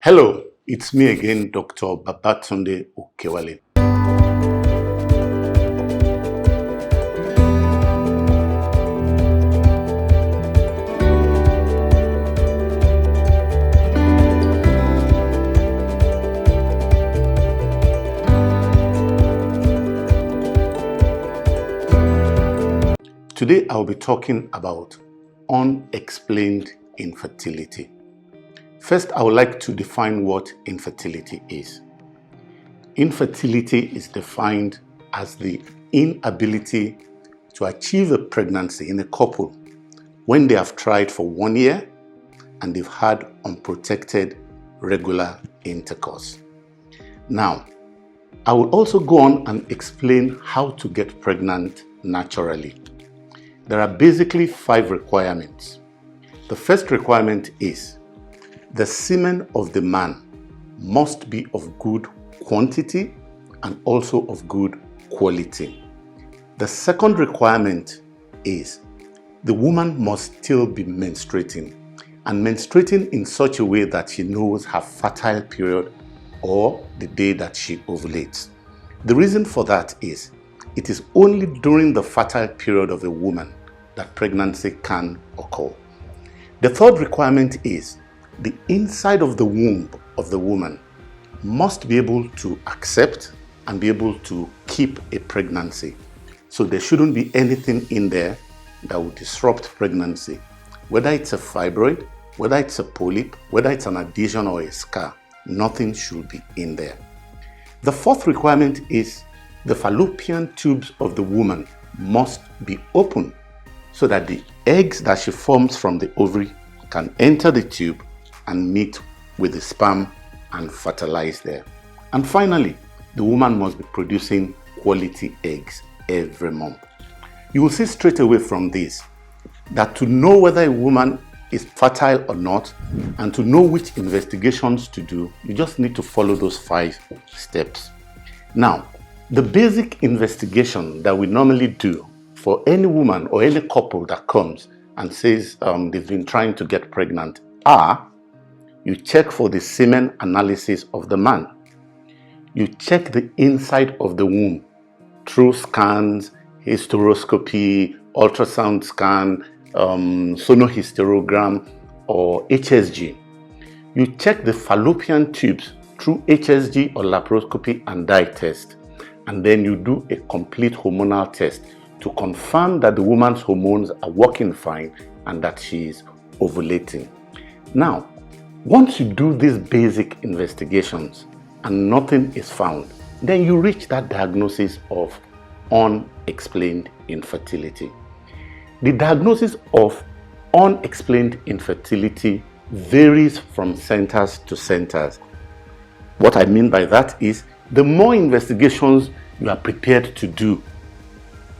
Hello, it's me again, Dr. Babatunde Okewale. Today I'll be talking about unexplained infertility. First, I would like to define what infertility is. Infertility is defined as the inability to achieve a pregnancy in a couple when they have tried for 1 year and they've had unprotected regular intercourse. Now, I will also go on and explain how to get pregnant naturally. There are basically 5 requirements. The first requirement is the semen of the man must be of good quantity and also of good quality. The second requirement is the woman must still be menstruating, and menstruating in such a way that she knows her fertile period or the day that she ovulates. The reason for that is it is only during the fertile period of a woman that pregnancy can occur. The third requirement is the inside of the womb of the woman must be able to accept and be able to keep a pregnancy. So there shouldn't be anything in there that will disrupt pregnancy. Whether it's a fibroid, whether it's a polyp, whether it's an adhesion or a scar, nothing should be in there. The fourth requirement is the fallopian tubes of the woman must be open so that the eggs that she forms from the ovary can enter the tube and meet with the sperm and fertilize there. And finally, the woman must be producing quality eggs every month. You will see straight away from this that to know whether a woman is fertile or not and to know which investigations to do, you just need to follow those 5 steps. Now, the basic investigation that we normally do for any woman or any couple that comes and says they've been trying to get pregnant are: you check for the semen analysis of the man. You check the inside of the womb through scans, hysteroscopy, ultrasound scan, sonohysterogram, or HSG. You check the fallopian tubes through HSG or laparoscopy and dye test. And then you do a complete hormonal test to confirm that the woman's hormones are working fine and that she is ovulating. Now, once you do these basic investigations and nothing is found, then you reach that diagnosis of unexplained infertility. The diagnosis of unexplained infertility varies from centers to centers. What I mean by that is the more investigations you are prepared to do,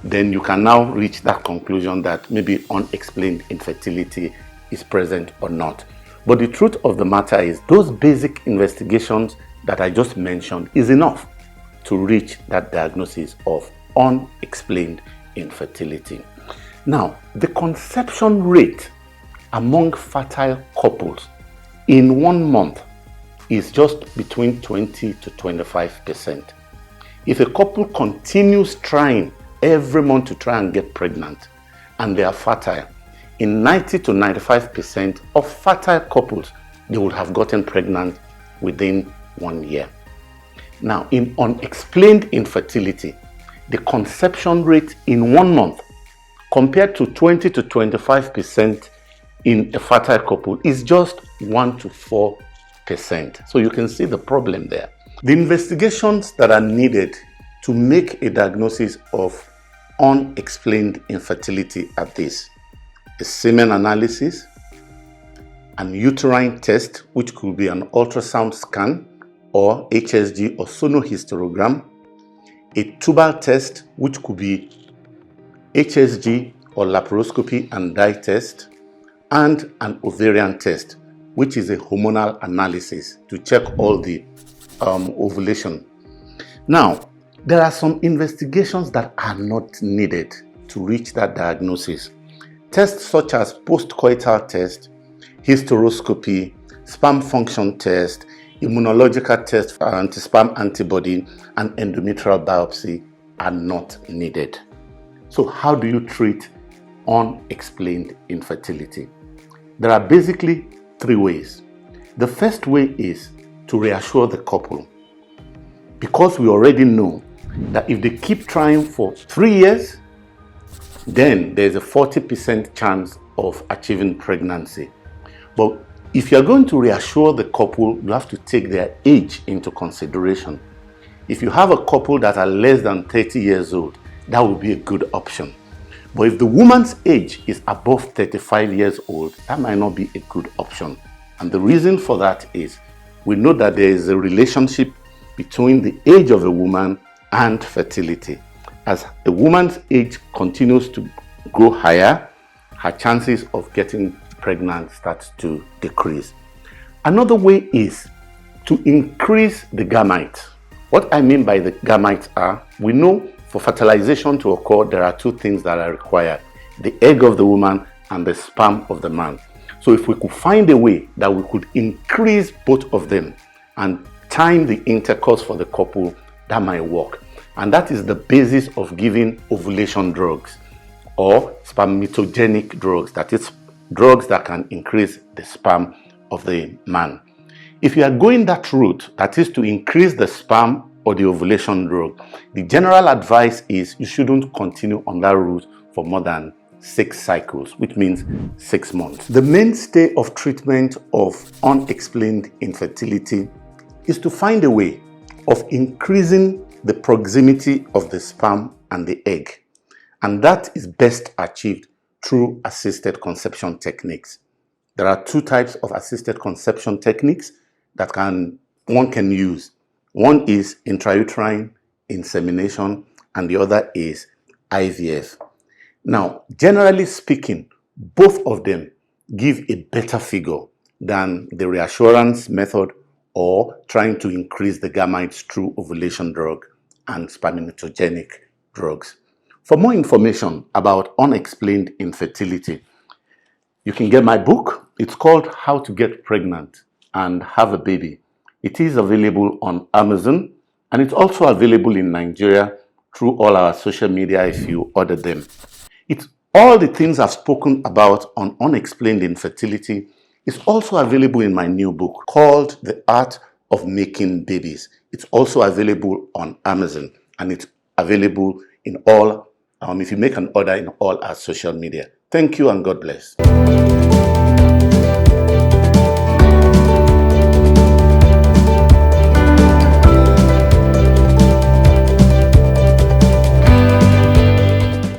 then you can now reach that conclusion that maybe unexplained infertility is present or not. But the truth of the matter is those basic investigations that I just mentioned is enough to reach that diagnosis of unexplained infertility. Now, the conception rate among fertile couples in 1 month is just between 20 to 25%. If a couple continues trying every month to try and get pregnant and they are fertile, in 90 to 95% of fertile couples, they would have gotten pregnant within 1 year. Now, in unexplained infertility, the conception rate in 1 month compared to 20 to 25% in a fertile couple is just 1 to 4%. So you can see the problem there. The investigations that are needed to make a diagnosis of unexplained infertility are these: a semen analysis, an uterine test, which could be an ultrasound scan or HSG or sonohysterogram, a tubal test, which could be HSG or laparoscopy and dye test, and an ovarian test, which is a hormonal analysis to check all the ovulation. Now, there are some investigations that are not needed to reach that diagnosis. Tests such as postcoital test, hysteroscopy, sperm function test, immunological test for anti-sperm antibody, and endometrial biopsy are not needed. So how do you treat unexplained infertility? There are basically 3 ways. The first way is to reassure the couple, because we already know that if they keep trying for 3 years, then there's a 40% chance of achieving pregnancy. But if you're going to reassure the couple, you have to take their age into consideration. If you have a couple that are less than 30 years old, that would be a good option. But if the woman's age is above 35 years old, that might not be a good option. And the reason for that is we know that there is a relationship between the age of a woman and fertility. As a woman's age continues to grow higher, her chances of getting pregnant starts to decrease. Another way is to increase the gametes. What I mean by the gametes are, we know for fertilization to occur, there are 2 things that are required: the egg of the woman and the sperm of the man. So if we could find a way that we could increase both of them and time the intercourse for the couple, that might work. And that is the basis of giving ovulation drugs or spermatogenic drugs, that is, drugs that can increase the sperm of the man. If you are going that route, that is to increase the sperm or the ovulation drug, the general advice is you shouldn't continue on that route for more than 6 cycles, which means 6 months. The mainstay of treatment of unexplained infertility is to find a way of increasing the proximity of the sperm and the egg. And that is best achieved through assisted conception techniques. There are 2 types of assisted conception techniques that one can use. One is intrauterine insemination and the other is IVF. Now, generally speaking, both of them give a better figure than the reassurance method or trying to increase the gametes through ovulation drug and spermatogenic drugs. For more information about unexplained infertility, you can get my book. It's called How to Get Pregnant and Have a Baby. It is available on Amazon, and it's also available in Nigeria through all our social media if you order them. It's all the things I've spoken about on unexplained infertility is also available in my new book called The Art of Making Babies. It's also available on Amazon, and it's available in all, if you make an order, in all our social media. Thank you and God bless.